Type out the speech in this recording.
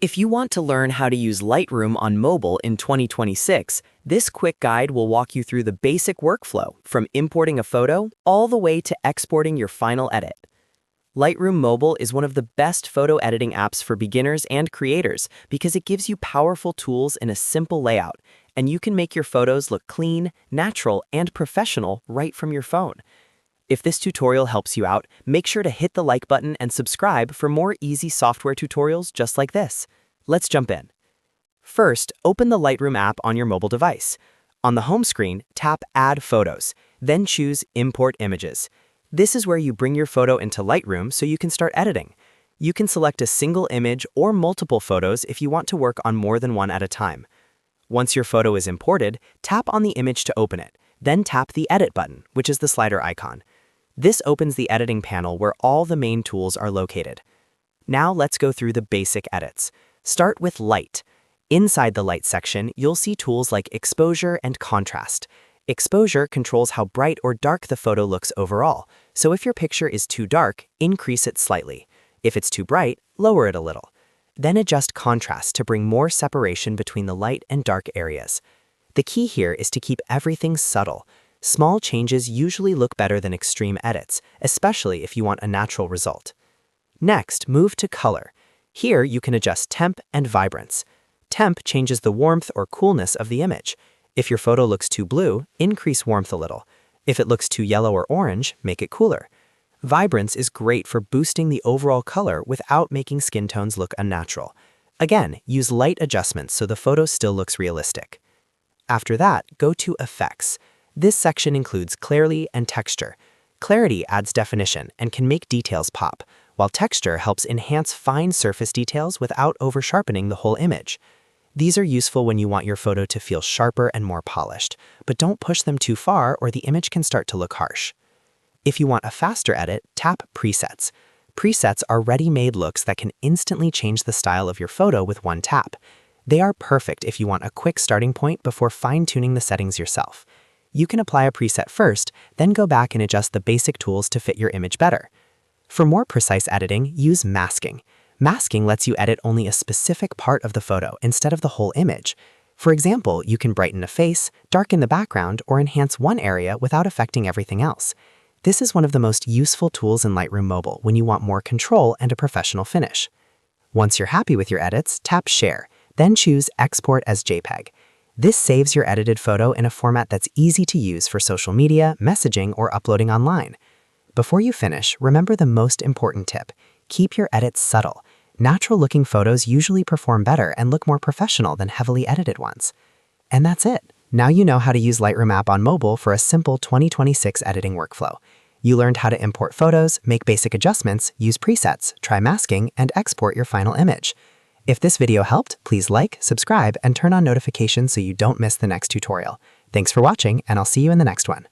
If you want to learn how to use Lightroom on mobile in 2026, this quick guide will walk you through the basic workflow, from importing a photo all the way to exporting your final edit. Lightroom Mobile is one of the best photo editing apps for beginners and creators because it gives you powerful tools in a simple layout, and you can make your photos look clean, natural, and professional right from your phone. If this tutorial helps you out, make sure to hit the like button and subscribe for more easy software tutorials just like this. Let's jump in. First, open the Lightroom app on your mobile device. On the home screen, tap Add Photos, then choose Import Images. This is where you bring your photo into Lightroom so you can start editing. You can select a single image or multiple photos if you want to work on more than one at a time. Once your photo is imported, tap on the image to open it, then tap the Edit button, which is the slider icon. This opens the editing panel where all the main tools are located. Now let's go through the basic edits. Start with Light. Inside the Light section, you'll see tools like Exposure and Contrast. Exposure controls how bright or dark the photo looks overall, so if your picture is too dark, increase it slightly. If it's too bright, lower it a little. Then adjust Contrast to bring more separation between the light and dark areas. The key here is to keep everything subtle. Small changes usually look better than extreme edits, especially if you want a natural result. Next, move to Color. Here you can adjust Temp and Vibrance. Temp changes the warmth or coolness of the image. If your photo looks too blue, increase warmth a little. If it looks too yellow or orange, make it cooler. Vibrance is great for boosting the overall color without making skin tones look unnatural. Again, use light adjustments so the photo still looks realistic. After that, go to Effects. This section includes clarity and texture. Clarity adds definition and can make details pop, while texture helps enhance fine surface details without over-sharpening the whole image. These are useful when you want your photo to feel sharper and more polished, but don't push them too far or the image can start to look harsh. If you want a faster edit, tap Presets. Presets are ready-made looks that can instantly change the style of your photo with one tap. They are perfect if you want a quick starting point before fine-tuning the settings yourself. You can apply a preset first, then go back and adjust the basic tools to fit your image better. For more precise editing, use masking. Masking lets you edit only a specific part of the photo instead of the whole image. For example, you can brighten a face, darken the background, or enhance one area without affecting everything else. This is one of the most useful tools in Lightroom Mobile when you want more control and a professional finish. Once you're happy with your edits, tap Share, then choose Export as JPEG. This saves your edited photo in a format that's easy to use for social media, messaging, or uploading online. Before you finish, remember the most important tip. Keep your edits subtle. Natural-looking photos usually perform better and look more professional than heavily edited ones. And that's it. Now you know how to use Lightroom app on mobile for a simple 2026 editing workflow. You learned how to import photos, make basic adjustments, use presets, try masking, and export your final image. If this video helped, please like, subscribe, and turn on notifications so you don't miss the next tutorial. Thanks for watching, and I'll see you in the next one.